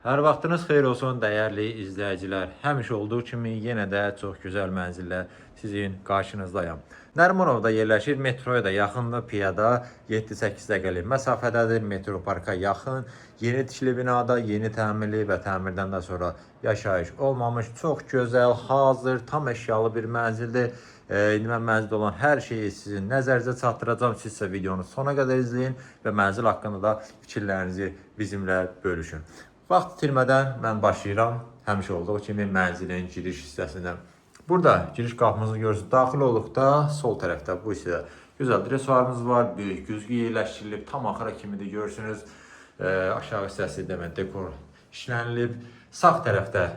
Hər vaxtınız xeyir olsun dəyərli izləyicilər. Həmişə olduğu kimi yenə də çox gözəl mənzillə sizin qarşınızdayım. Nərimanovda yerləşir, metroya da yaxındır, piyada 7-8 dəqiqəlik məsafədədir, metro parka yaxın, yeni tikili binada, yeni təmirli və təmirdən də sonra yaşayış olmamış, çox gözəl, hazır, tam əşyalı bir mənzildir. İndi mən mənzildə olan hər şeyi sizin nəzərinizə çatdıracağım. Siz isə videonu sona qədər izləyin və mənzil haqqında da fikirlərinizi bizimlə bölüşün. Vaxt itirmədən mən başlayıram. Həmişə olduğu kimi mənzilin giriş hissəsindən. Burada giriş qapımızı görürsünüz. Daxil olduqda sol tərəfdə bu hissədə gözəl dresuarımız var. Böyük güzgü yerləşdirilib. Tam axıra kimi də görürsünüz. Aşağı hissəsi demək dekor işlənilib. Sağ tərəfdə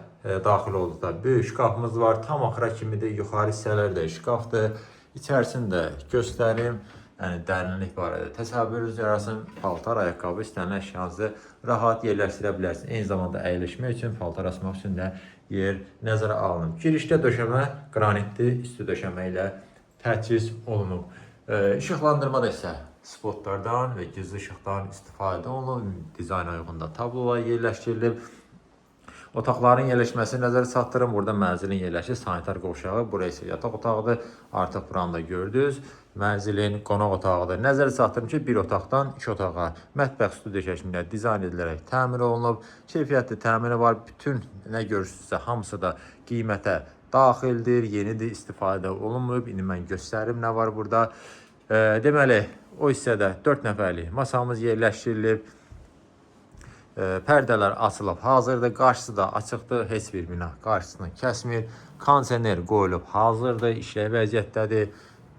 daxil olduqda böyük şkafımız var. Tam axıra kimi də yuxarı hissələrdə şkafdır. İçərisində göstərim. Yəni dərinlik barədə təsəvvürünüz yarasın. Paltar, ayaqqabı, istənilən əşyanızı rahat yerləşdirə bilərsiniz. Eyni zamanda əyləşmək üçün, paltar asmaq üçün də yer nəzərə alınıb. Girişdə döşəmə qranitli, üstü döşəmə ilə təchiz olunub. İşıqlandırma da isə spotlardan və gizli işıqdan istifadə olunub. Dizayna uyğun da tablolar yerləşdirilib. Otaqların yerləşməsini nəzərə çatdırın. Burada mənzilin yerləşir sanitar qovşağı. Burası isə yataq otağıdır. Artıq buranı da gördünüz. Mənzilin qonaq otağıdır. Nəzərə çatdırın ki, bir otaqdan 2 otağa mətbəx studiya şəklində dizayn edilərək təmir olunub. Keyfiyyətli təmiri var. Bütün nə görürsünüzsə hamısı da qiymətə daxildir. Yenidir, istifadə olunmayıb. İndi mən göstərim nə var burada. Deməli, o hissədə 4 nəfərlik masamız yerləşdirilib. Pərdələr açılıb hazırdır. Qarşısı da açıqdır. Heç bir bina qarşısını kəsmir. Kondisioner qoyulub hazırdır. İşləyə vəziyyətdədir.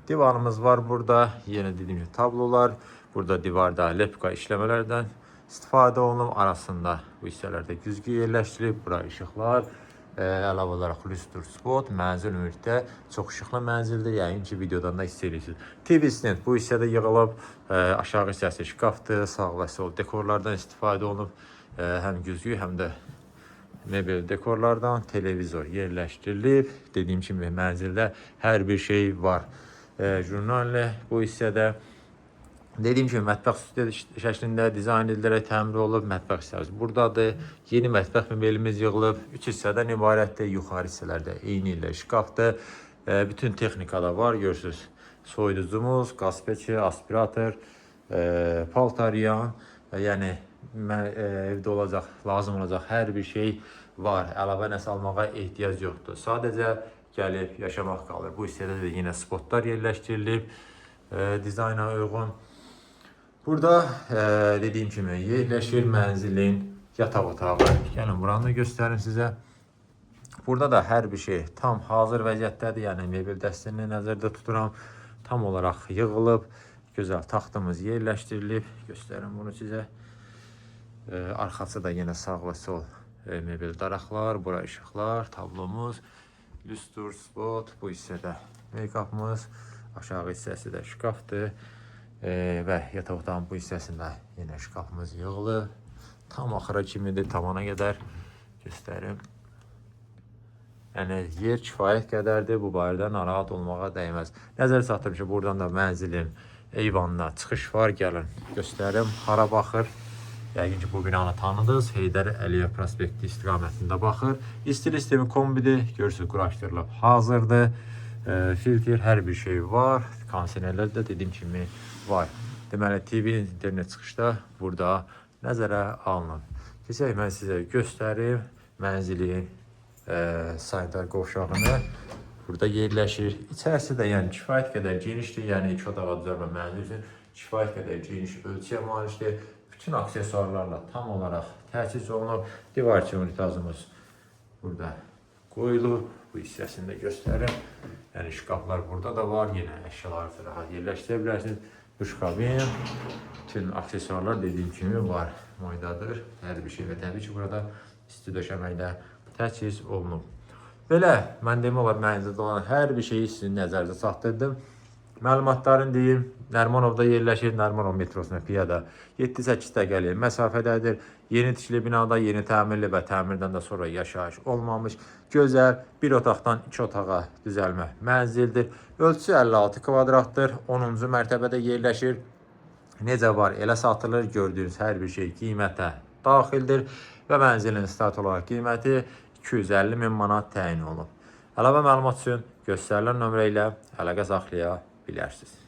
Divarımız var burada. Yenə dediyim gibi tablolar. Burada divarda lepka işləmələrdən istifadə olunub. Arasında bu hissələrdə güzgü yerləşdirilib. Bura işıqlar. Əlavə olaraq lustur spot. Mənzil ümumilikdə çox işıqlı mənzildir. Yəqin ki, videodan da hiss edirsiniz. TV stand bu hissədə yığılıb. Aşağı hissəsi şkafdır. Sağ və sol dekorlardan istifadə olunub. Həm güzgü, həm də mebel dekorlardan televizor yerləşdirilib. Dediyim kimi mənzildə hər bir şey var. Jurnallə bu hissədə dediyim kimi mətbəx studiya şəklində dizayn edilərək təmir olunub. Mətbəx hissəsi buradadır. Yeni mətbəx mebelimiz yığılıb. 3 hissədən ibarətdir. Yuxarı hissələrdə eyni ilə şkafdır. Bütün texnika da var. Görürsünüz. Soyuducumuz, qaz peçi, aspirator, paltaryan, yəni evdə olacaq, lazım olacaq hər bir şey var. Əlavə nəsə almağa ehtiyac yoxdur. Sadəcə gəlib yaşamaq qalır. Bu hissədə də yenə spotlar yerləşdirilib. Dizayna uyğun. Burada dediyim kimi yerləşir mənzilin yataq otağı. Gəlin buranı da göstərim sizə. Burada da hər bir şey tam hazır vəziyyətdədir. Yəni mebel dəstəsini nəzərdə tuturam. Tam olaraq yığılıb. Gözəl taxtımız yerləşdirilib. Göstərim bunu sizə. Arxası da yenə sağ və sol mebel daraqlar, bura işıqlar, tablomuz, lustur, spot, bu hissədə make-upımız, aşağı hissəsi də şkafdır və yataq otağın bu hissəsində yenə şkafımız yığılır. Tam axıra kimidir, tavana qədər göstərim. Yəni yer kifayət qədərdir, bu barədə narahat olmağa dəyməz. Nəzər çatdırım ki, buradan da mənzilin eyvanına çıxış var, gəlin göstərim, hara baxır. Yəqin ki, bu binanı tanıdınız. Heydər Əliyev prospekti istiqamətində baxır. İstil sistemi kombidir. Görürsünüz, quraşdırılıb hazırdır. Filtr, hər bir şey var. Kondisionerlər də dediyim kimi var. Deməli, TV internet çıxışda burada nəzərə alınıb. Keçək, mən sizə göstərim mənzilin sanitar qovşağını. Burada yerləşir. İçərisi də yəni kifayət qədər genişdir. Yəni 2 otağa düzəlmə mənzil üçün kifayət qədər geniş ölçüyə malikdir. Bütün aksesuarlarla tam olaraq təchiz olunub. Divarçı unitazımız burada qoyulub. Bu hissəsini də göstərim. Yəni şkaflar burada da var. Yenə əşyaları rahat yerləşdirə bilərsiniz. Duşkabin, bütün aksesuarlar dediyim kimi var. Moydadır. Hər bir şey və təbii ki, burada isti döşəməklə təchiz olunub. Belə, mən demək olar mənzildə olan hər bir şeyi sizin nəzərinizə çatdırdım. Məlumatların deyim, Nərimanovda yerləşir, Nərimanov metrosuna piyada 7-8 dəqiqəlik məsafədədir. Yeni tikili binada, yeni təmirli və təmirdən də sonra yaşayış olmamış, gözəl bir otaqdan 2 otağa düzəlmə mənzildir. Ölçüsü 56 kvadratdır, 10-cu mərtəbədə yerləşir. Necə var, elə satılır, gördüyünüz hər bir şey qiymətə daxildir. və mənzilin start olaraq qiyməti 250 min manat təyin olunub. Əlavə məlumat üçün göstərilən nömrə ilə əlaqə saxlaya bilərsiniz.